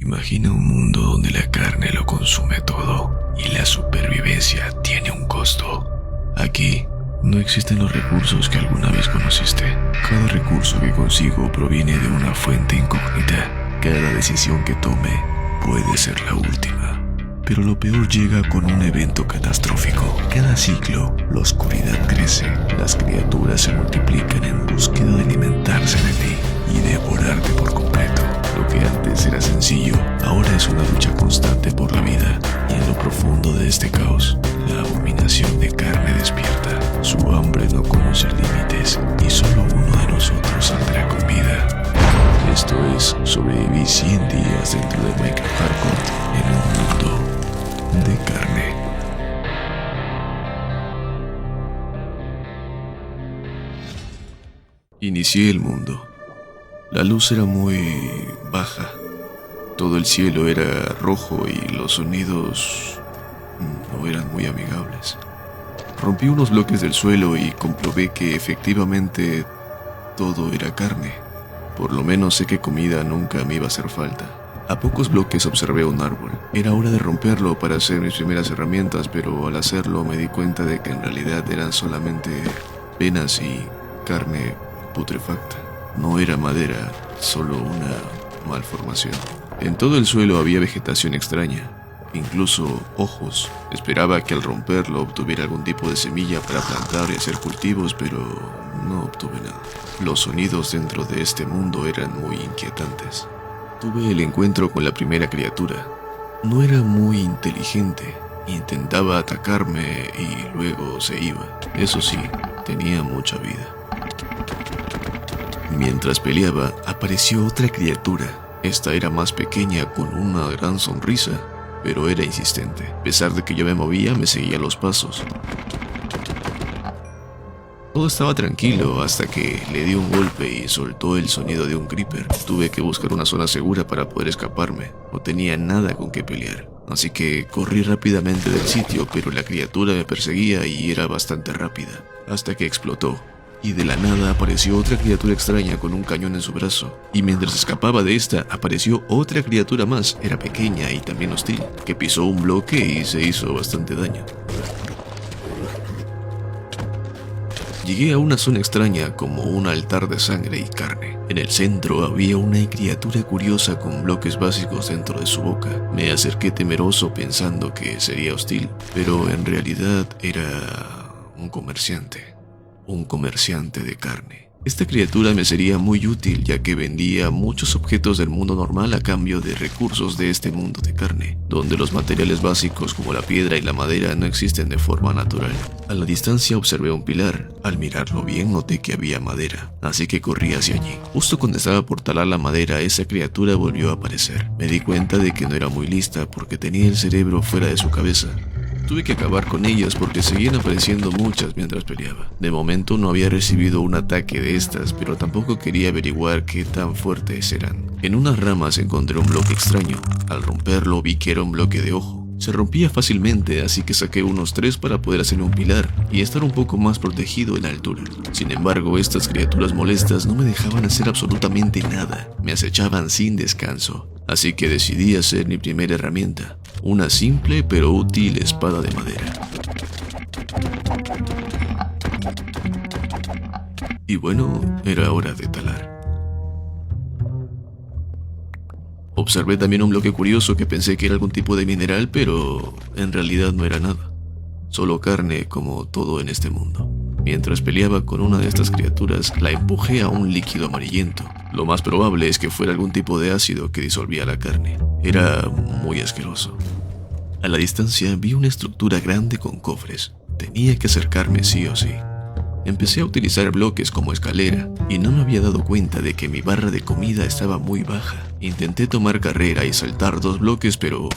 Imagina un mundo donde la carne lo consume todo y la supervivencia tiene un costo. Aquí no existen los recursos que alguna vez conociste. Cada recurso que consigo proviene de una fuente incógnita. Cada decisión que tome puede ser la última. Pero lo peor llega con un evento catastrófico. Cada ciclo, la oscuridad crece. Las criaturas se multiplican en búsqueda de alimentarse de ti y devorarte por completo. Lo que antes era sencillo, ahora es una lucha constante por la vida. Y en lo profundo de este caos, la abominación de carne despierta. Su hambre no conoce límites y solo uno de nosotros saldrá con vida. Esto es Sobreviví 100 días dentro de Michael Harcourt en un mundo de carne. Inicié el mundo. La luz era muy baja. Todo el cielo era rojo y los sonidos no eran muy amigables. Rompí unos bloques del suelo y comprobé que efectivamente todo era carne. Por lo menos sé que comida nunca me iba a hacer falta. A pocos bloques observé un árbol. Era hora de romperlo para hacer mis primeras herramientas, pero al hacerlo me di cuenta de que en realidad eran solamente venas y carne putrefacta. No era madera, solo una malformación. En todo el suelo había vegetación extraña, incluso ojos. Esperaba que al romperlo obtuviera algún tipo de semilla para plantar y hacer cultivos, pero no obtuve nada. Los sonidos dentro de este mundo eran muy inquietantes. Tuve el encuentro con la primera criatura. No era muy inteligente. Intentaba atacarme y luego se iba. Eso sí, tenía mucha vida. Mientras peleaba, apareció otra criatura. Esta era más pequeña con una gran sonrisa, pero era insistente. A pesar de que yo me movía, me seguía los pasos. Todo estaba tranquilo hasta que le di un golpe y soltó el sonido de un creeper. Tuve que buscar una zona segura para poder escaparme. No tenía nada con qué pelear. Así que corrí rápidamente del sitio, pero la criatura me perseguía y era bastante rápida. Hasta que explotó. Y de la nada apareció otra criatura extraña con un cañón en su brazo. Y mientras escapaba de esta, apareció otra criatura más, era pequeña y también hostil, que pisó un bloque y se hizo bastante daño. Llegué a una zona extraña como un altar de sangre y carne. En el centro había una criatura curiosa con bloques básicos dentro de su boca. Me acerqué temeroso pensando que sería hostil, pero en realidad era un comerciante. Un comerciante de carne. Esta criatura me sería muy útil ya que vendía muchos objetos del mundo normal a cambio de recursos de este mundo de carne, donde los materiales básicos como la piedra y la madera no existen de forma natural. A la distancia observé un pilar. Al mirarlo bien noté que había madera, así que corrí hacia allí. Justo cuando estaba por talar la madera, esa criatura volvió a aparecer. Me di cuenta de que no era muy lista porque tenía el cerebro fuera de su cabeza. Tuve que acabar con ellas porque seguían apareciendo muchas mientras peleaba. De momento no había recibido un ataque de estas, pero tampoco quería averiguar qué tan fuertes eran. En unas ramas encontré un bloque extraño. Al romperlo vi que era un bloque de ojo. Se rompía fácilmente, así que saqué unos 3 para poder hacer un pilar y estar un poco más protegido en la altura. Sin embargo, estas criaturas molestas no me dejaban hacer absolutamente nada. Me acechaban sin descanso. Así que decidí hacer mi primera herramienta, una simple pero útil espada de madera. Y bueno, era hora de talar. Observé también un bloque curioso que pensé que era algún tipo de mineral, pero en realidad no era nada. Solo carne como todo en este mundo. Mientras peleaba con una de estas criaturas, la empujé a un líquido amarillento. Lo más probable es que fuera algún tipo de ácido que disolvía la carne. Era muy asqueroso. A la distancia vi una estructura grande con cofres. Tenía que acercarme sí o sí. Empecé a utilizar bloques como escalera y no me había dado cuenta de que mi barra de comida estaba muy baja. Intenté tomar carrera y saltar 2 bloques, pero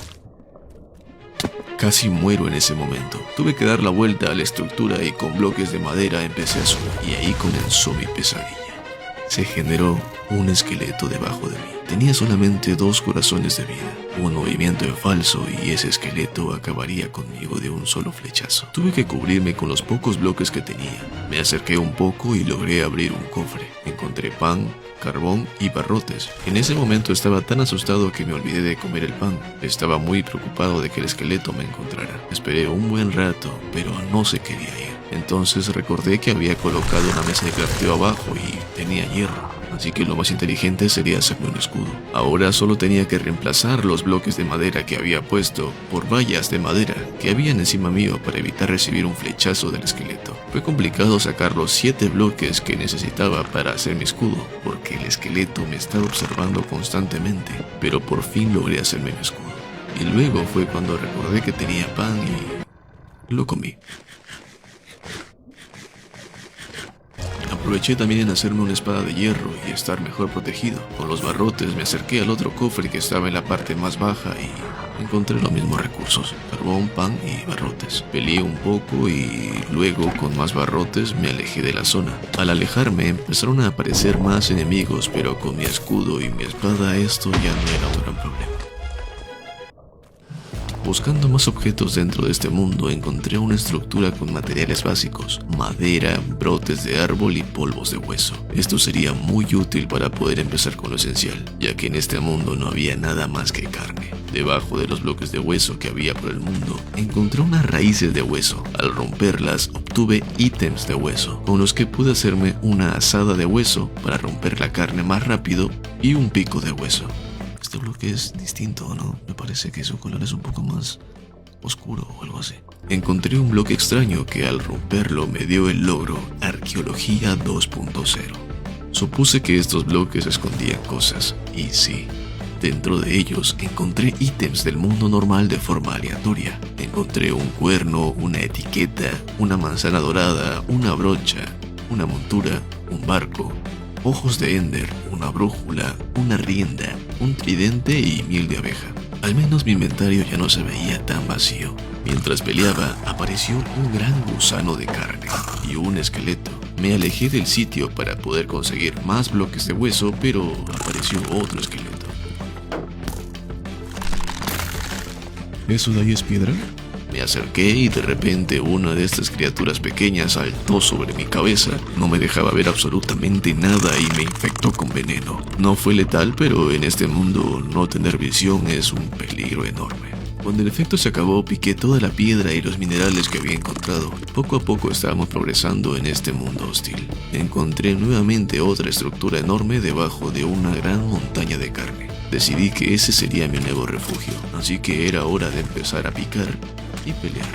casi muero en ese momento. Tuve que dar la vuelta a la estructura y con bloques de madera empecé a subir. Y ahí comenzó mi pesadilla. se generó un esqueleto debajo de mí. Tenía solamente 2 corazones de vida, un movimiento en falso y ese esqueleto acabaría conmigo de un solo flechazo. Tuve que cubrirme con los pocos bloques que tenía. Me acerqué un poco y logré abrir un cofre. Encontré pan, carbón y barrotes. En ese momento estaba tan asustado que me olvidé de comer el pan. Estaba muy preocupado de que el esqueleto me encontrara. Esperé un buen rato, pero no se quería ir. Entonces recordé que había colocado una mesa de crafteo abajo y tenía hierro. Así que lo más inteligente sería hacerme un escudo. Ahora solo tenía que reemplazar los bloques de madera que había puesto por vallas de madera que habían encima mío para evitar recibir un flechazo del esqueleto. Fue complicado sacar los 7 bloques que necesitaba para hacer mi escudo, porque el esqueleto me estaba observando constantemente, pero por fin logré hacerme mi escudo. Y luego fue cuando recordé que tenía pan y lo comí. Aproveché también en hacerme una espada de hierro y estar mejor protegido. Con los barrotes me acerqué al otro cofre que estaba en la parte más baja y encontré los mismos recursos: carbón, pan y barrotes. Peleé un poco y luego con más barrotes me alejé de la zona. Al alejarme empezaron a aparecer más enemigos, pero con mi escudo y mi espada esto ya no era un gran problema. Buscando más objetos dentro de este mundo, encontré una estructura con materiales básicos: madera, brotes de árbol y polvos de hueso. Esto sería muy útil para poder empezar con lo esencial, ya que en este mundo no había nada más que carne. Debajo de los bloques de hueso que había por el mundo, encontré unas raíces de hueso. Al romperlas, obtuve ítems de hueso, con los que pude hacerme una asada de hueso para romper la carne más rápido y un pico de hueso. Este bloque es distinto, ¿no? Me parece que su color es un poco más oscuro o algo así. Encontré un bloque extraño que al romperlo me dio el logro Arqueología 2.0. Supuse que estos bloques escondían cosas, y sí, dentro de ellos encontré ítems del mundo normal de forma aleatoria. Encontré un cuerno, una etiqueta, una manzana dorada, una brocha, una montura, un barco, ojos de Ender, una brújula, una rienda, un tridente y miel de abeja. Al menos mi inventario ya no se veía tan vacío. Mientras peleaba, apareció un gran gusano de carne y un esqueleto. Me alejé del sitio para poder conseguir más bloques de hueso, pero apareció otro esqueleto. ¿Eso de ahí es piedra? Me acerqué y de repente una de estas criaturas pequeñas saltó sobre mi cabeza. No me dejaba ver absolutamente nada y me infectó con veneno. No fue letal, pero en este mundo no tener visión es un peligro enorme. Cuando el efecto se acabó, piqué toda la piedra y los minerales que había encontrado. Poco a poco estábamos progresando en este mundo hostil. Encontré nuevamente otra estructura enorme debajo de una gran montaña de carne. Decidí que ese sería mi nuevo refugio, así que era hora de empezar a picar y pelear.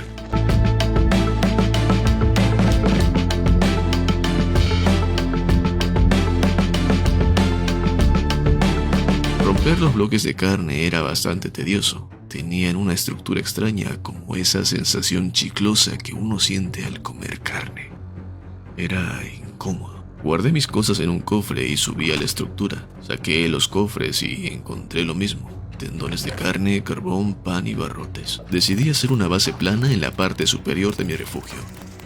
Romper los bloques de carne era bastante tedioso. Tenían una estructura extraña, como esa sensación chiclosa que uno siente al comer carne. Era incómodo. Guardé mis cosas en un cofre y subí a la estructura. Saqué los cofres y encontré lo mismo: tendones de carne, carbón, pan y barrotes. Decidí hacer una base plana en la parte superior de mi refugio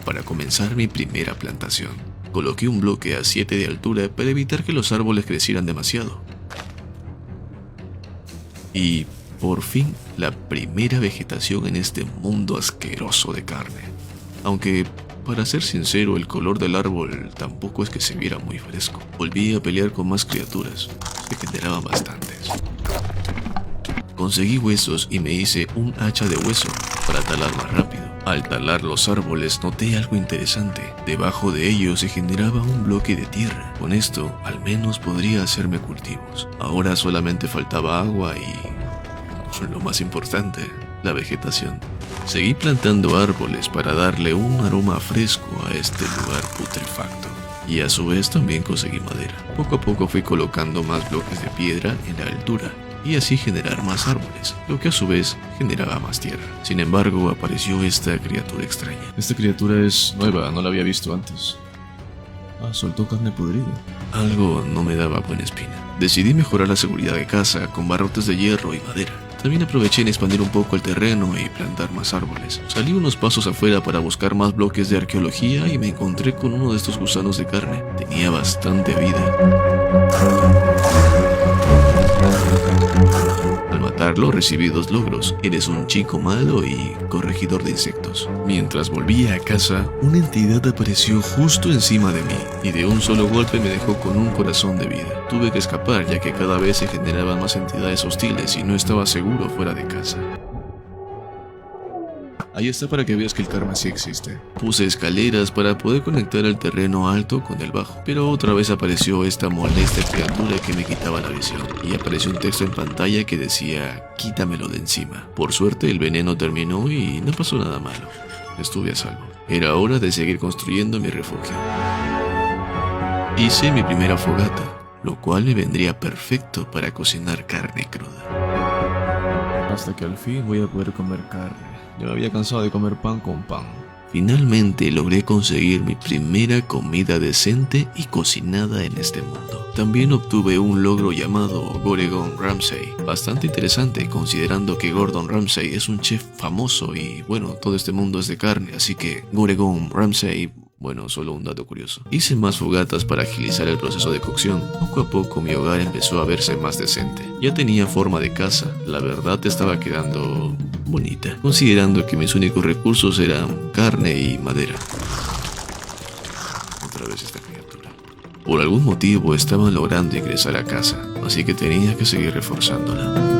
para comenzar mi primera plantación. Coloqué un bloque a 7 de altura para evitar que los árboles crecieran demasiado. Y por fin la primera vegetación en este mundo asqueroso de carne. Aunque, para ser sincero, el color del árbol tampoco es que se viera muy fresco. Volví a pelear con más criaturas. Se generaban bastantes. Conseguí huesos y me hice un hacha de hueso para talar más rápido. Al talar los árboles noté algo interesante. Debajo de ellos se generaba un bloque de tierra. Con esto, al menos podría hacerme cultivos. Ahora solamente faltaba agua y, lo más importante, la vegetación. Seguí plantando árboles para darle un aroma fresco a este lugar putrefacto. Y a su vez también conseguí madera. Poco a poco fui colocando más bloques de piedra en la altura y así generar más árboles, lo que a su vez generaba más tierra. Sin embargo, apareció esta criatura extraña. Esta criatura es nueva, no la había visto antes. Soltó carne podrida. Algo no me daba buena espina. Decidí mejorar la seguridad de casa con barrotes de hierro y madera. También aproveché en expandir un poco el terreno y plantar más árboles. Salí unos pasos afuera para buscar más bloques de arqueología y me encontré con uno de estos gusanos de carne. Tenía bastante vida. Al matarlo recibí 2 logros: eres un chico malo y corregidor de insectos. Mientras volvía a casa, una entidad apareció justo encima de mí y de un solo golpe me dejó con un corazón de vida. Tuve que escapar ya que cada vez se generaban más entidades hostiles y no estaba seguro fuera de casa. Ahí está para que veas que el karma sí existe. Puse escaleras para poder conectar el terreno alto con el bajo, pero otra vez apareció esta molesta criatura que me quitaba la visión, y apareció un texto en pantalla que decía: quítamelo de encima. Por suerte el veneno terminó y no pasó nada malo. Estuve a salvo. Era hora de seguir construyendo mi refugio. Hice mi primera fogata, lo cual me vendría perfecto para cocinar carne cruda. Hasta que al fin voy a poder comer carne. Ya me había cansado de comer pan con pan. Finalmente logré conseguir mi primera comida decente y cocinada en este mundo. También obtuve un logro llamado Gordon Ramsay, bastante interesante considerando que Gordon Ramsay es un chef famoso y bueno, todo este mundo es de carne, así que Gordon Ramsay, bueno, solo un dato curioso. Hice más fogatas para agilizar el proceso de cocción. Poco a poco mi hogar empezó a verse más decente. Ya tenía forma de casa, la verdad estaba quedando bonita, considerando que mis únicos recursos eran carne y madera. Otra vez esta criatura. Por algún motivo estaban logrando ingresar a casa, así que tenía que seguir reforzándola.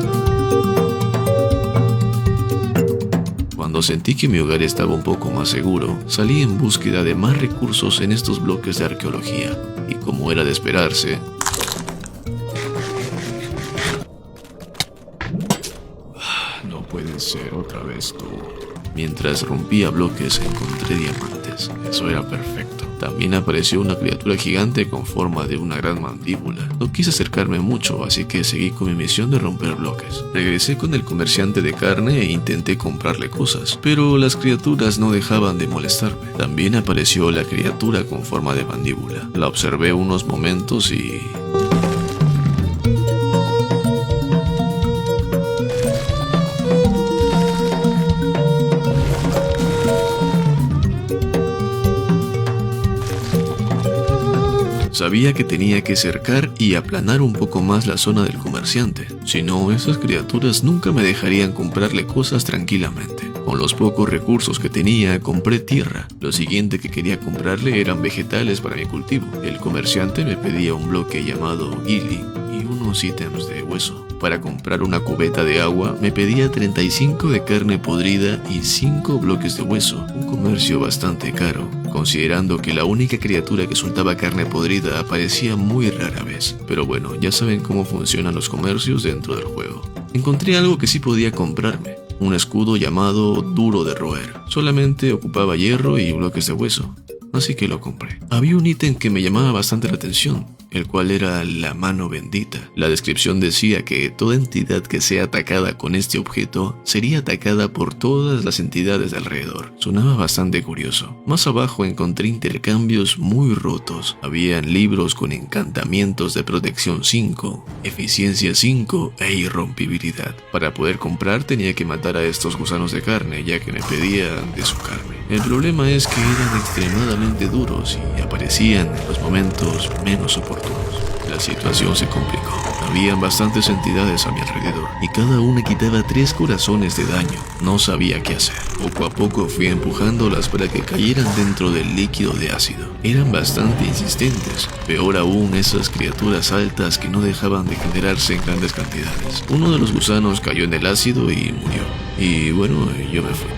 Cuando sentí que mi hogar estaba un poco más seguro, salí en búsqueda de más recursos en estos bloques de arqueología, y como era de esperarse, no puede ser otra vez tú. Mientras rompía bloques encontré diamantes, eso era perfecto. También apareció una criatura gigante con forma de una gran mandíbula. No quise acercarme mucho, así que seguí con mi misión de romper bloques. Regresé con el comerciante de carne e intenté comprarle cosas, pero las criaturas no dejaban de molestarme. También apareció la criatura con forma de mandíbula. La observé unos momentos y... sabía que tenía que cercar y aplanar un poco más la zona del comerciante, si no, esas criaturas nunca me dejarían comprarle cosas tranquilamente. Con los pocos recursos que tenía, compré tierra. Lo siguiente que quería comprarle eran vegetales para mi cultivo. El comerciante me pedía un bloque llamado Gili y unos ítems de hueso. Para comprar una cubeta de agua, me pedía 35 de carne podrida y 5 bloques de hueso. Un comercio bastante caro, considerando que la única criatura que soltaba carne podrida aparecía muy rara vez. Pero bueno, ya saben cómo funcionan los comercios dentro del juego. Encontré algo que sí podía comprarme. Un escudo llamado Duro de Roer. Solamente ocupaba hierro y bloques de hueso, así que lo compré. Había un ítem que me llamaba bastante la atención, el cual era la mano bendita. La descripción decía que toda entidad que sea atacada con este objeto sería atacada por todas las entidades de alrededor. Sonaba bastante curioso. Más abajo encontré intercambios muy rotos. Habían libros con encantamientos de protección 5, eficiencia 5 e irrompibilidad. Para poder comprar tenía que matar a estos gusanos de carne, ya que me pedían de su carne. El problema es que eran extremadamente duros y aparecían en los momentos menos oportunos. La situación se complicó. Habían bastantes entidades a mi alrededor y cada una quitaba 3 corazones de daño. No sabía qué hacer. Poco a poco fui empujándolas para que cayeran dentro del líquido de ácido. Eran bastante insistentes. Peor aún, esas criaturas altas que no dejaban de generarse en grandes cantidades. Uno de los gusanos cayó en el ácido y murió. Y bueno, yo me fui.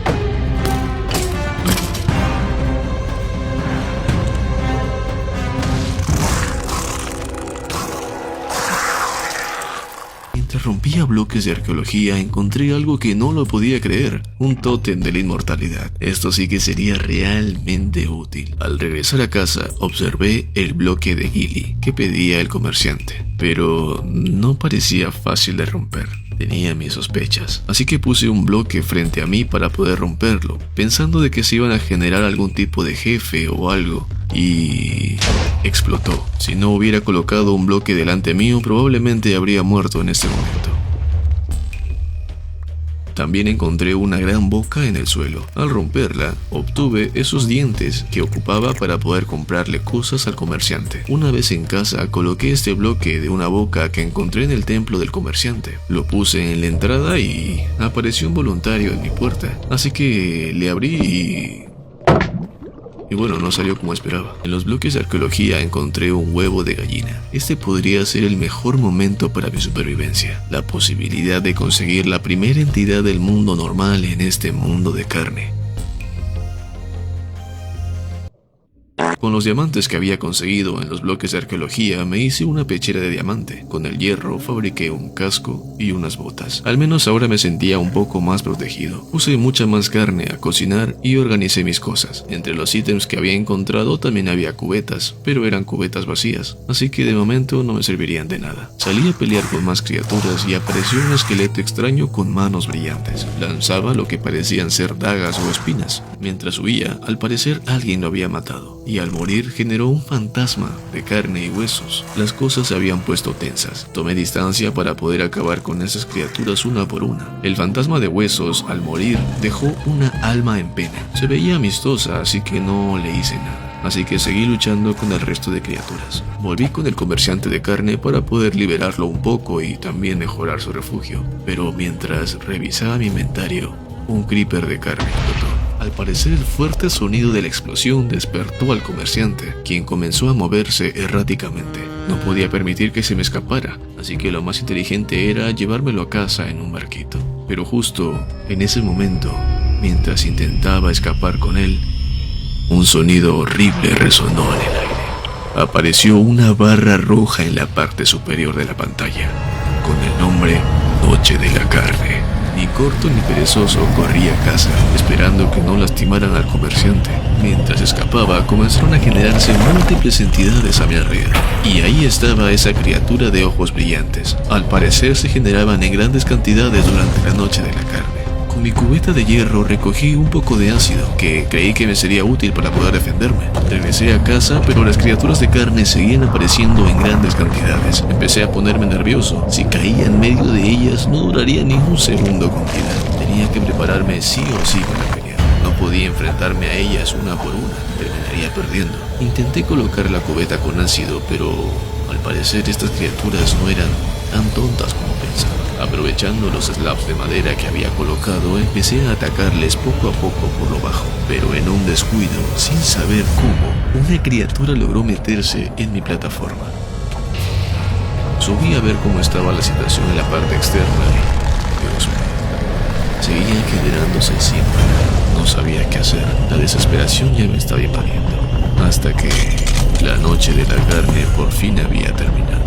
Mientras rompía bloques de arqueología, encontré algo que no lo podía creer, un tótem de la inmortalidad. Esto sí que sería realmente útil. Al regresar a casa, observé el bloque de Gili que pedía el comerciante, pero no parecía fácil de romper. Tenía mis sospechas, así que puse un bloque frente a mí para poder romperlo, pensando de que se iban a generar algún tipo de jefe o algo, y explotó. Si no hubiera colocado un bloque delante mío, probablemente habría muerto en este momento. También encontré una gran boca en el suelo. Al romperla, obtuve esos dientes que ocupaba para poder comprarle cosas al comerciante. Una vez en casa, coloqué este bloque de una boca que encontré en el templo del comerciante. Lo puse en la entrada y apareció un voluntario en mi puerta. Así que le abrí y bueno, no salió como esperaba. En los bloques de arqueología encontré un huevo de gallina. Este podría ser el mejor momento para mi supervivencia. La posibilidad de conseguir la primera entidad del mundo normal en este mundo de carne. Con los diamantes que había conseguido en los bloques de arqueología, me hice una pechera de diamante. Con el hierro fabriqué un casco y unas botas. Al menos ahora me sentía un poco más protegido. Puse mucha más carne a cocinar y organicé mis cosas. Entre los ítems que había encontrado también había cubetas, pero eran cubetas vacías, así que de momento no me servirían de nada. Salí a pelear con más criaturas y apareció un esqueleto extraño con manos brillantes. Lanzaba lo que parecían ser dagas o espinas. Mientras huía, al parecer alguien lo había matado, y al morir generó un fantasma de carne y huesos. Las cosas se habían puesto tensas. Tomé distancia para poder acabar con esas criaturas una por una. El fantasma de huesos, al morir, dejó una alma en pena. Se veía amistosa, así que no le hice nada. Así que seguí luchando con el resto de criaturas. Volví con el comerciante de carne para poder liberarlo un poco y también mejorar su refugio. Pero mientras revisaba mi inventario, un creeper de carne explotó. Al parecer el fuerte sonido de la explosión despertó al comerciante, quien comenzó a moverse erráticamente. No podía permitir que se me escapara, así que lo más inteligente era llevármelo a casa en un barquito. Pero justo en ese momento, mientras intentaba escapar con él, un sonido horrible resonó en el aire. Apareció una barra roja en la parte superior de la pantalla, con el nombre Noche de la Carne. Ni corto ni perezoso corrí a casa, esperando que no lastimaran al comerciante. Mientras escapaba, comenzaron a generarse múltiples entidades a mi alrededor. Y ahí estaba esa criatura de ojos brillantes. Al parecer se generaban en grandes cantidades durante la Noche de la Carne. Con mi cubeta de hierro recogí un poco de ácido, que creí que me sería útil para poder defenderme. Regresé a casa, pero las criaturas de carne seguían apareciendo en grandes cantidades. Empecé a ponerme nervioso. Si caía en medio de ellas, no duraría ni un segundo con vida. Tenía que prepararme sí o sí para pelear. No podía enfrentarme a ellas una por una. Terminaría perdiendo. Intenté colocar la cubeta con ácido, pero al parecer estas criaturas no eran tan tontas como pensaba. Aprovechando los slabs de madera que había colocado, empecé a atacarles poco a poco por lo bajo, pero en un descuido, sin saber cómo, una criatura logró meterse en mi plataforma. Subí a ver cómo estaba la situación en la parte externa y, Dios mío, seguían generándose siempre. No sabía qué hacer. La desesperación ya me estaba invadiendo, hasta que la Noche de la Carne por fin había terminado.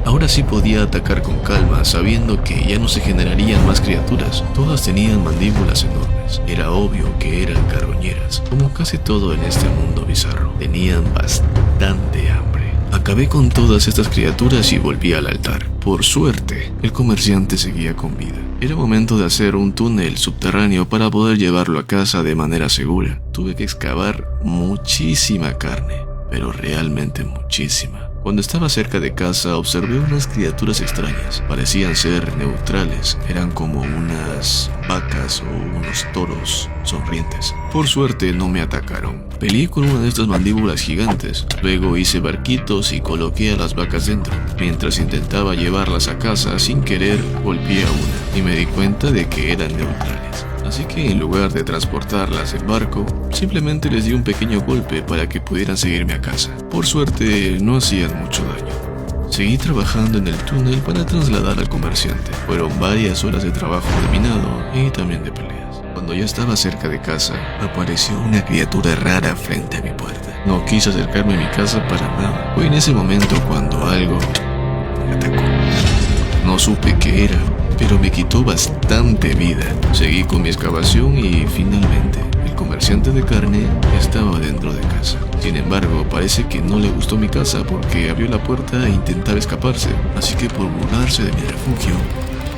Ahora sí podía atacar con calma, sabiendo que ya no se generarían más criaturas. Todas tenían mandíbulas enormes. Era obvio que eran carroñeras, como casi todo en este mundo bizarro. Tenían bastante hambre. Acabé con todas estas criaturas y volví al altar. Por suerte, el comerciante seguía con vida. Era momento de hacer un túnel subterráneo para poder llevarlo a casa de manera segura. Tuve que excavar muchísima carne, pero realmente muchísima. Cuando estaba cerca de casa, observé unas criaturas extrañas. Parecían ser neutrales. Eran como unas vacas o unos toros sonrientes. Por suerte no me atacaron. Peleé con una de estas mandíbulas gigantes. Luego hice barquitos y coloqué a las vacas dentro. Mientras intentaba llevarlas a casa, sin querer golpeé a una y me di cuenta de que eran neutrales. Así que en lugar de transportarlas en barco, simplemente les di un pequeño golpe para que pudieran seguirme a casa. Por suerte no hacían mucho daño. Seguí trabajando en el túnel para trasladar al comerciante. Fueron varias horas de trabajo de minado y también de peleas. Cuando ya estaba cerca de casa, apareció una criatura rara frente a mi puerta. No quise acercarme a mi casa para nada. Fue en ese momento cuando algo me atacó. No supe qué era, pero me quitó bastante vida. Seguí con mi excavación y finalmente el comerciante de carne estaba dentro de casa. Sin embargo, parece que no le gustó mi casa porque abrió la puerta e intentaba escaparse, así que por burlarse de mi refugio,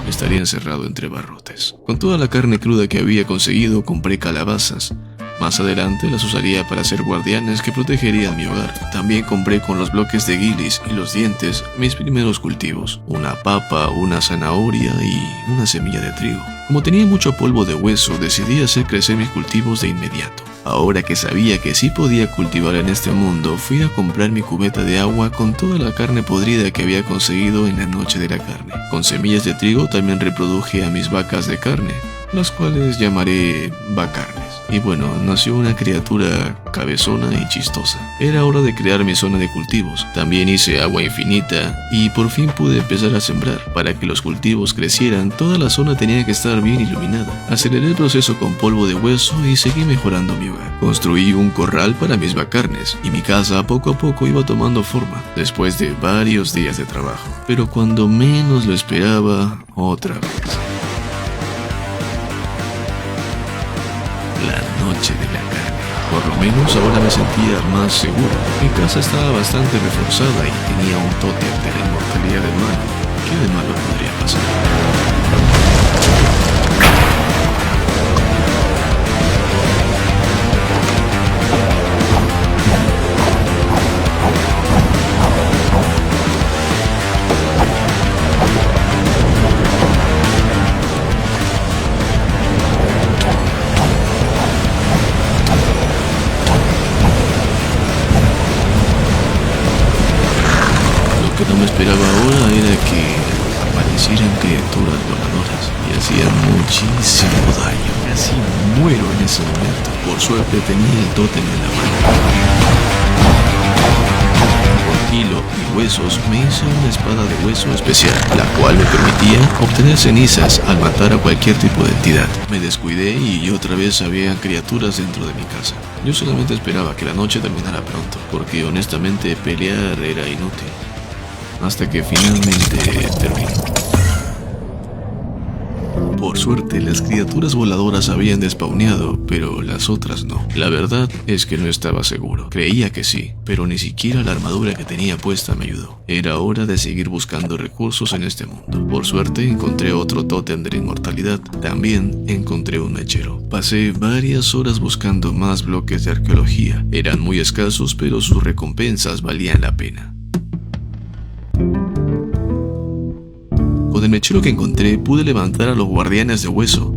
estaría encerrado entre barrotes. Con toda la carne cruda que había conseguido, compré calabazas Más adelante las usaría para ser guardianes que protegerían mi hogar. También compré con los bloques de Gillis y los dientes mis primeros cultivos: una papa, una zanahoria y una semilla de trigo. Como tenía mucho polvo de hueso, decidí hacer crecer mis cultivos de inmediato. Ahora que sabía que sí podía cultivar en este mundo, fui a comprar mi cubeta de agua con toda la carne podrida que había conseguido en la noche de la carne. Con semillas de trigo también reproduje a mis vacas de carne, las cuales llamaré vacarnes. Y bueno, nació una criatura cabezona y chistosa. Era hora de crear mi zona de cultivos. También hice agua infinita y por fin pude empezar a sembrar. Para que los cultivos crecieran, toda la zona tenía que estar bien iluminada. Aceleré el proceso con polvo de hueso y seguí mejorando mi hogar. Construí un corral para mis vacarnes y mi casa poco a poco iba tomando forma, después de varios días de trabajo. Pero cuando menos lo esperaba, otra vez. La noche de la carne. Por lo menos ahora me sentía más seguro. Mi casa estaba bastante reforzada y tenía un tótem de la inmortalidad en mano. ¿Qué de malo podría pasar? Lo que no me esperaba ahora era que aparecieran criaturas voladoras y hacían muchísimo daño. Casi muero en ese momento. Por suerte tenía el tótem en la mano. Con hilo y huesos me hice una espada de hueso especial, la cual me permitía obtener cenizas al matar a cualquier tipo de entidad. Me descuidé y otra vez había criaturas dentro de mi casa. Yo solamente esperaba que la noche terminara pronto, porque honestamente pelear era inútil. Hasta que finalmente terminó. Por suerte, las criaturas voladoras habían despawneado, pero las otras no. La verdad es que no estaba seguro. Creía que sí, pero ni siquiera la armadura que tenía puesta me ayudó. Era hora de seguir buscando recursos en este mundo. Por suerte, encontré otro tótem de la inmortalidad. También encontré un mechero. Pasé varias horas buscando más bloques de arqueología. Eran muy escasos, pero sus recompensas valían la pena. Con el mechero que encontré pude levantar a los guardianes de hueso.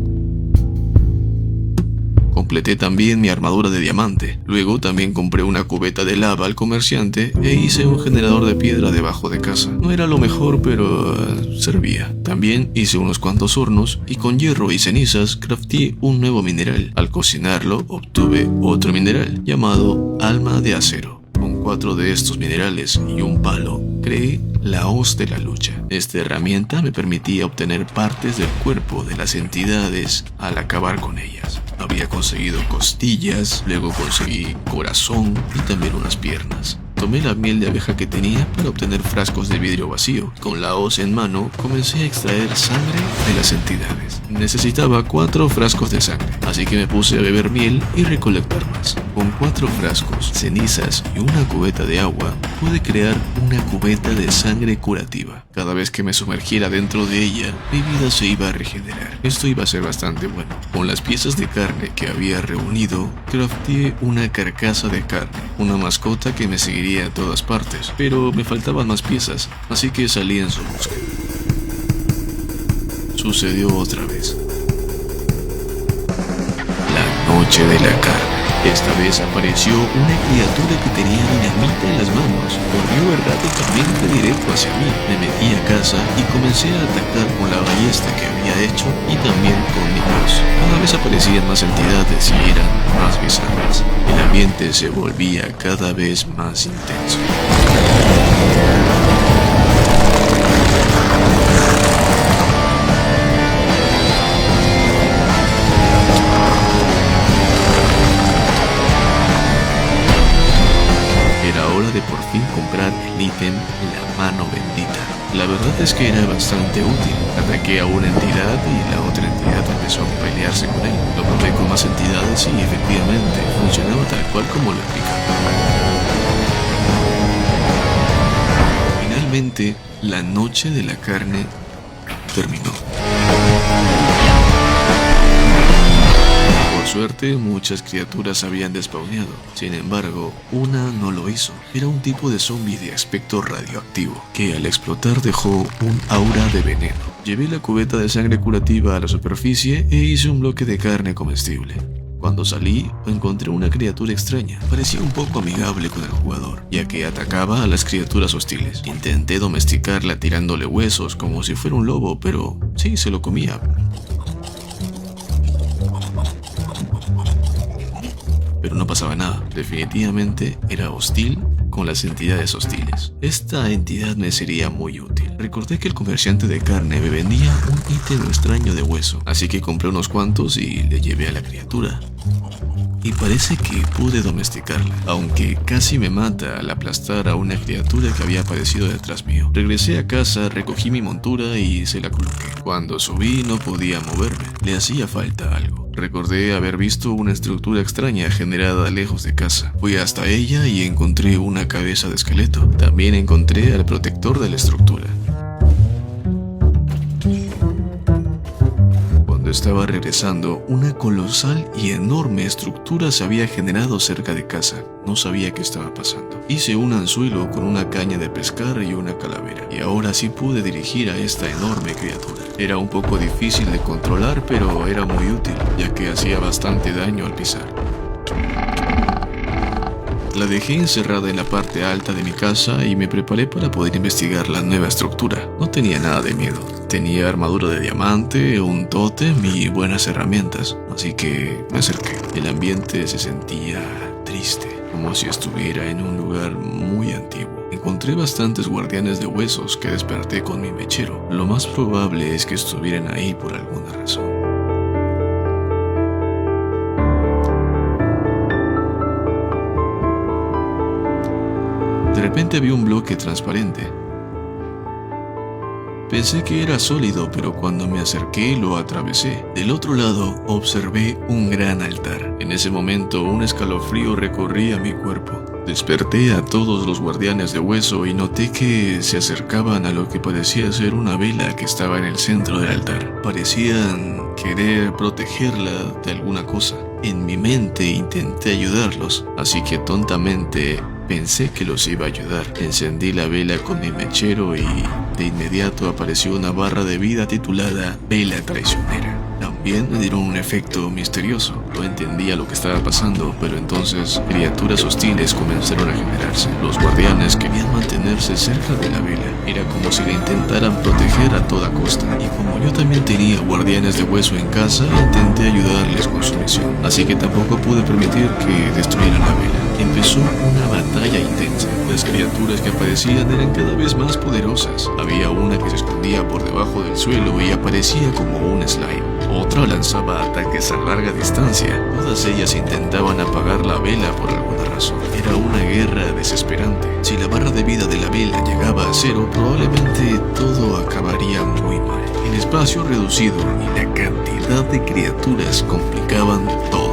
Completé también mi armadura de diamante. Luego también compré una cubeta de lava al comerciante e hice un generador de piedra debajo de casa. No era lo mejor, pero servía. También hice unos cuantos hornos y con hierro y cenizas crafté un nuevo mineral. Al cocinarlo obtuve otro mineral llamado alma de acero. Con 4 de estos minerales y un palo, creé la hoz de la lucha. Esta herramienta me permitía obtener partes del cuerpo de las entidades al acabar con ellas. Había conseguido costillas, luego conseguí corazón y también unas piernas. Tomé la miel de abeja que tenía para obtener frascos de vidrio vacío. Con la hoz en mano, comencé a extraer sangre de las entidades. Necesitaba 4 frascos de sangre, así que me puse a beber miel y recolectar más. Con 4 frascos, cenizas y una cubeta de agua, pude crear una cubeta de sangre curativa. Cada vez que me sumergiera dentro de ella, mi vida se iba a regenerar. Esto iba a ser bastante bueno. Con las piezas de carne que había reunido, crafté una carcasa de carne, una mascota que me seguiría a todas partes, pero me faltaban más piezas, así que salí en su busca. Sucedió otra vez. La noche de la carne. Esta vez apareció una criatura que tenía dinamita en las manos. Corrió erráticamente directo hacia mí. Me metí a casa y comencé a atacar con la ballesta que había hecho y también con mi voz. Cada vez aparecían más entidades y eran más bizarras. El ambiente se volvía cada vez más intenso. De por fin comprar el ítem La Mano Bendita. La verdad es que era bastante útil. Ataqué a una entidad y la otra entidad empezó a pelearse con él. Lo probé con más entidades y efectivamente funcionaba tal cual como lo explicaba. Finalmente, la noche de la carne terminó. Por suerte, muchas criaturas habían despawneado. Sin embargo, una no lo hizo. Era un tipo de zombie de aspecto radioactivo, que al explotar dejó un aura de veneno. Llevé la cubeta de sangre curativa a la superficie e hice un bloque de carne comestible. Cuando salí, encontré una criatura extraña. Parecía un poco amigable con el jugador, ya que atacaba a las criaturas hostiles. Intenté domesticarla tirándole huesos como si fuera un lobo, pero sí, se lo comía. Pero no pasaba nada. Definitivamente era hostil con las entidades hostiles. Esta entidad me sería muy útil. Recordé que el comerciante de carne me vendía un ítem extraño de hueso, así que compré unos cuantos y le llevé a la criatura. Y parece que pude domesticarla, aunque casi me mata al aplastar a una criatura que había aparecido detrás mío. Regresé a casa, recogí mi montura y se la coloqué. Cuando subí no podía moverme, le hacía falta algo. Recordé haber visto una estructura extraña generada lejos de casa. Fui hasta ella y encontré una cabeza de esqueleto. También encontré al protector de la estructura. Estaba regresando, una colosal y enorme estructura se había generado cerca de casa. No sabía qué estaba pasando. Hice un anzuelo con una caña de pescar y una calavera, y ahora sí pude dirigir a esta enorme criatura. Era un poco difícil de controlar, pero era muy útil, ya que hacía bastante daño al pisar. La dejé encerrada en la parte alta de mi casa y me preparé para poder investigar la nueva estructura. No tenía nada de miedo. Tenía armadura de diamante, un tótem y buenas herramientas, así que me acerqué. El ambiente se sentía triste, como si estuviera en un lugar muy antiguo. Encontré bastantes guardianes de huesos que desperté con mi mechero. Lo más probable es que estuvieran ahí por alguna razón. De repente vi un bloque transparente. Pensé que era sólido, pero cuando me acerqué lo atravesé. Del otro lado observé un gran altar. En ese momento un escalofrío recorría mi cuerpo. Desperté a todos los guardianes de hueso y noté que se acercaban a lo que parecía ser una vela que estaba en el centro del altar. Parecían querer protegerla de alguna cosa. En mi mente intenté ayudarlos, así que tontamente pensé que los iba a ayudar. Encendí la vela con mi mechero y de inmediato apareció una barra de vida titulada Vela Traicionera. También me dieron un efecto misterioso. No entendía lo que estaba pasando, pero entonces criaturas hostiles comenzaron a generarse. Los guardianes querían mantenerse cerca de la vela. Era como si la intentaran proteger a toda costa. Y como yo también tenía guardianes de hueso en casa, intenté ayudarles con su misión. Así que tampoco pude permitir que destruyeran la vela. Empezó una batalla intensa. Las criaturas que aparecían eran cada vez más poderosas. Había una que se escondía por debajo del suelo y aparecía como un slime. Otra lanzaba ataques a larga distancia. Todas ellas intentaban apagar la vela por alguna razón. Era una guerra desesperante. Si la barra de vida de la vela llegaba a cero, probablemente todo acabaría muy mal. El espacio reducido y la cantidad de criaturas complicaban todo.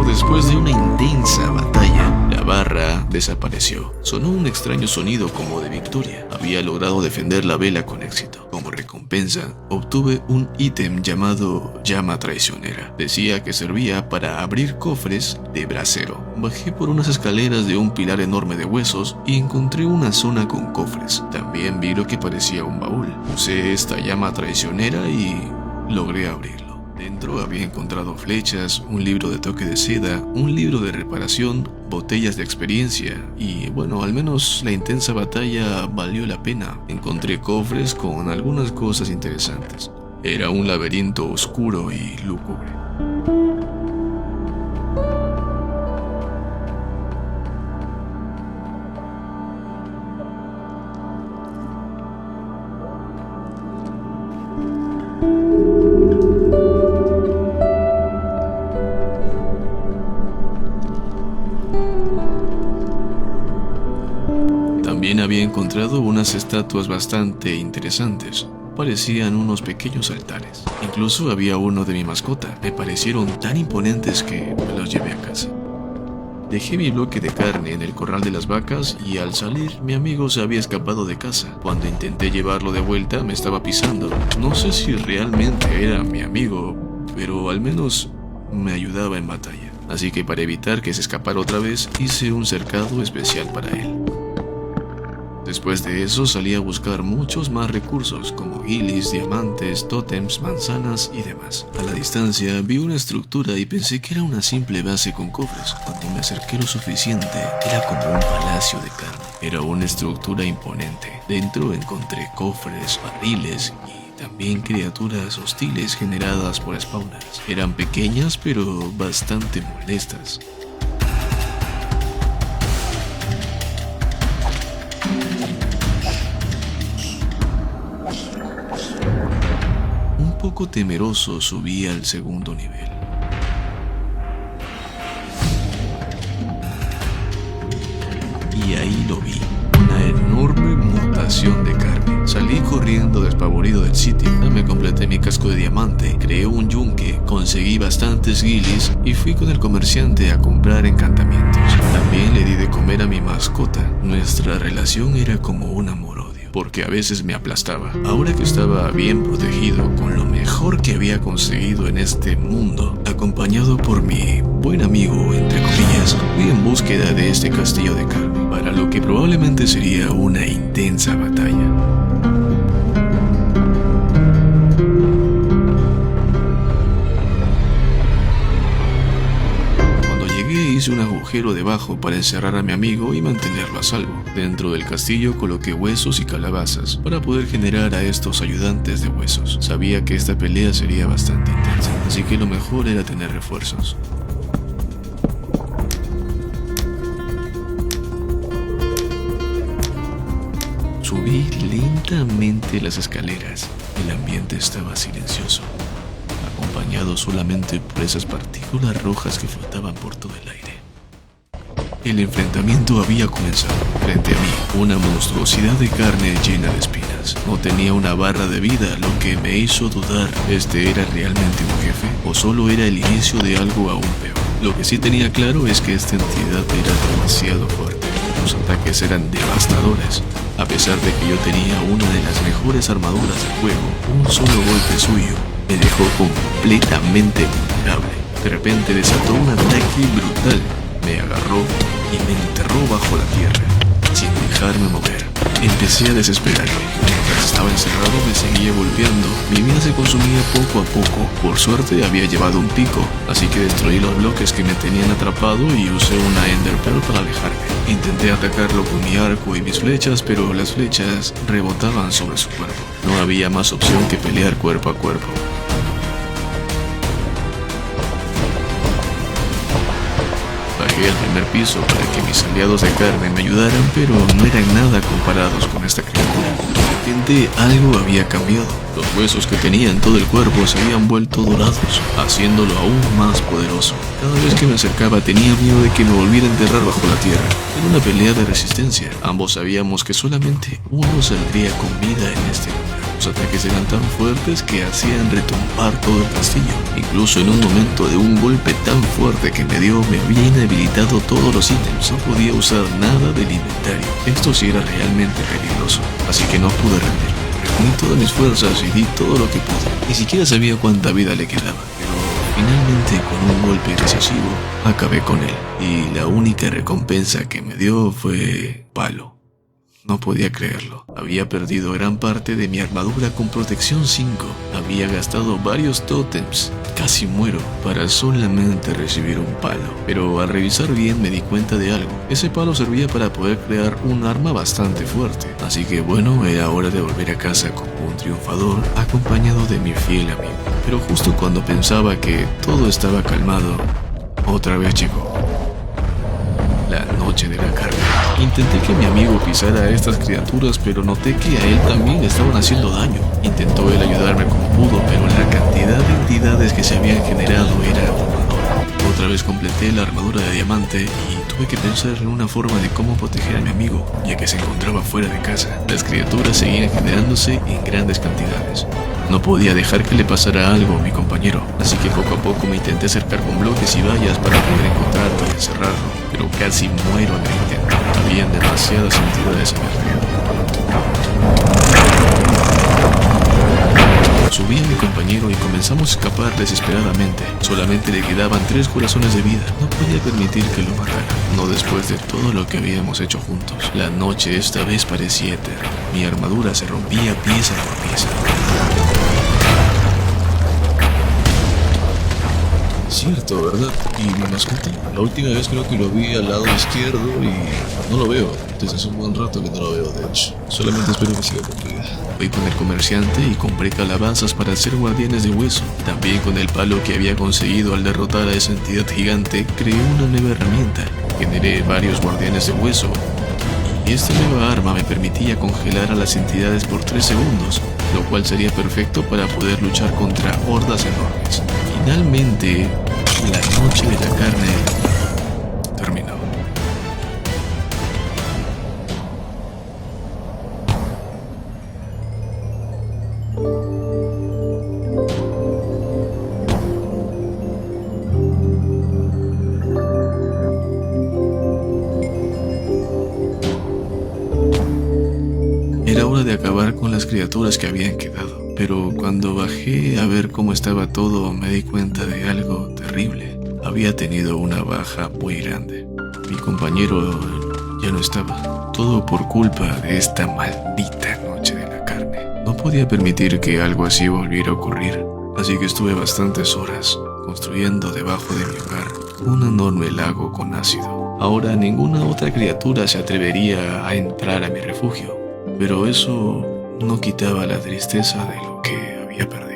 Después de una intensa batalla, la barra desapareció. Sonó un extraño sonido como de victoria. Había logrado defender la vela con éxito. Como recompensa, obtuve un ítem llamado Llama Traicionera. Decía que servía para abrir cofres de brasero. Bajé por unas escaleras de un pilar enorme de huesos y encontré una zona con cofres. También vi lo que parecía un baúl. Usé esta llama traicionera y logré abrirlo. Dentro había encontrado flechas, un libro de toque de seda, un libro de reparación, botellas de experiencia y bueno, al menos la intensa batalla valió la pena. Encontré cofres con algunas cosas interesantes. Era un laberinto oscuro y lúgubre. También había encontrado unas estatuas bastante interesantes. Parecían unos pequeños altares. Incluso había uno de mi mascota. Me parecieron tan imponentes que me los llevé a casa. Dejé mi bloque de carne en el corral de las vacas y al salir mi amigo se había escapado de casa. Cuando intenté llevarlo de vuelta me estaba pisando. No sé si realmente era mi amigo, pero al menos me ayudaba en batalla. Así que para evitar que se escapara otra vez hice un cercado especial para él. Después de eso salí a buscar muchos más recursos como guilis, diamantes, tótems, manzanas y demás. A la distancia vi una estructura y pensé que era una simple base con cofres. Cuando me acerqué lo suficiente, era como un palacio de carne. Era una estructura imponente. Dentro encontré cofres, barriles y también criaturas hostiles generadas por spawners. Eran pequeñas pero bastante molestas. Un poco temeroso subí al segundo nivel. Y ahí lo vi, una enorme mutación de carne. Salí corriendo despavorido del sitio. Me completé mi casco de diamante, creé un yunque, conseguí bastantes guilis y fui con el comerciante a comprar encantamientos. También le di de comer a mi mascota. Nuestra relación era como un amor-odio, porque a veces me aplastaba. Ahora que estaba bien protegido, con lo mejor que había conseguido en este mundo, acompañado por mi buen amigo, entre comillas, fui en búsqueda de este castillo de carne, para lo que probablemente sería una intensa batalla. Hice un agujero debajo para encerrar a mi amigo y mantenerlo a salvo. Dentro del castillo coloqué huesos y calabazas para poder generar a estos ayudantes de huesos. Sabía que esta pelea sería bastante intensa, así que lo mejor era tener refuerzos. Subí lentamente las escaleras. El ambiente estaba silencioso, acompañado solamente por esas partículas rojas que flotaban por todo el aire. El enfrentamiento había comenzado. Frente a mí, una monstruosidad de carne llena de espinas. No tenía una barra de vida, lo que me hizo dudar, ¿este era realmente un jefe o solo era el inicio de algo aún peor? Lo que sí tenía claro es que esta entidad era demasiado fuerte. Los ataques eran devastadores. A pesar de que yo tenía una de las mejores armaduras del juego, un solo golpe suyo me dejó completamente vulnerable. De repente desató un ataque brutal. Me agarró y me enterró bajo la tierra, sin dejarme mover. Empecé a desesperarme. Mientras estaba encerrado me seguía golpeando. Mi vida se consumía poco a poco. Por suerte había llevado un pico, así que destruí los bloques que me tenían atrapado y usé una Ender Pearl para alejarme. Intenté atacarlo con mi arco y mis flechas, pero las flechas rebotaban sobre su cuerpo. No había más opción que pelear cuerpo a cuerpo. Bajé al primer piso para que mis aliados de carne me ayudaran, pero no eran nada comparados con esta criatura. De repente algo había cambiado. Los huesos que tenía en todo el cuerpo se habían vuelto dorados, haciéndolo aún más poderoso. Cada vez que me acercaba tenía miedo de que me volviera a enterrar bajo la tierra. Era una pelea de resistencia. Ambos sabíamos que solamente uno saldría con vida en este lugar. Los ataques eran tan fuertes que hacían retumbar todo el castillo. Incluso en un momento de un golpe tan fuerte que me dio, me había inhabilitado todos los ítems. No podía usar nada del inventario. Esto sí era realmente peligroso, así que no pude rendirme. Reuní todas mis fuerzas y di todo lo que pude. Ni siquiera sabía cuánta vida le quedaba, pero finalmente con un golpe decisivo acabé con él. Y la única recompensa que me dio fue palo. No podía creerlo. Había perdido gran parte de mi armadura con protección 5. Había gastado varios tótems. Casi muero para solamente recibir un palo. Pero al revisar bien me di cuenta de algo. Ese palo servía para poder crear un arma bastante fuerte. Así que bueno, era hora de volver a casa como un triunfador, acompañado de mi fiel amigo. Pero justo cuando pensaba que todo estaba calmado, otra vez llegó la noche de la carne. Intenté que mi amigo pisara a estas criaturas, pero noté que a él también le estaban haciendo daño. Intentó él ayudarme como pudo, pero la cantidad de entidades que se habían generado era abrumadora. Otra vez completé la armadura de diamante y tuve que pensar en una forma de cómo proteger a mi amigo, ya que se encontraba fuera de casa. Las criaturas seguían generándose en grandes cantidades. No podía dejar que le pasara algo a mi compañero, así que poco a poco me intenté acercar con bloques y vallas para poder encontrarlo y encerrarlo. Pero casi muero en el intento. Habían demasiadas entidades a mi alrededor. Subí a mi compañero y comenzamos a escapar desesperadamente. Solamente le quedaban 3 corazones de vida. No podía permitir que lo matara, no después de todo lo que habíamos hecho juntos. La noche esta vez parecía eterna. Mi armadura se rompía pieza por pieza. Cierto, ¿verdad? ¿Y mi mascota? La última vez creo que lo vi al lado izquierdo y no lo veo. Desde hace un buen rato que no lo veo, de hecho. Solamente espero que siga con vida. Fui con el comerciante y compré calabazas para hacer guardianes de hueso. También con el palo que había conseguido al derrotar a esa entidad gigante, creé una nueva herramienta. Generé varios guardianes de hueso. Y esta nueva arma me permitía congelar a las entidades por 3 segundos, lo cual sería perfecto para poder luchar contra hordas enormes. Finalmente, la noche de la carne terminó. Era hora de acabar con las criaturas que habían quedado, pero cuando bajé a ver cómo estaba todo me di cuenta de algo terrible. Había tenido una baja muy grande. Mi compañero ya no estaba. Todo por culpa de esta maldita noche de la carne. No podía permitir que algo así volviera a ocurrir, así que estuve bastantes horas construyendo debajo de mi hogar un enorme lago con ácido. Ahora ninguna otra criatura se atrevería a entrar a mi refugio. Pero eso no quitaba la tristeza de lo que había perdido.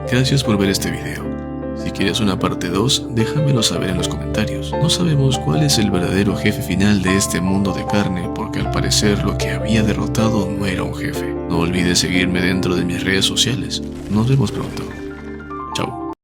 Gracias por ver este video. Si quieres una parte 2, déjamelo saber en los comentarios. No sabemos cuál es el verdadero jefe final de este mundo de carne, porque al parecer lo que había derrotado no era un jefe. No olvides seguirme dentro de mis redes sociales. Nos vemos pronto.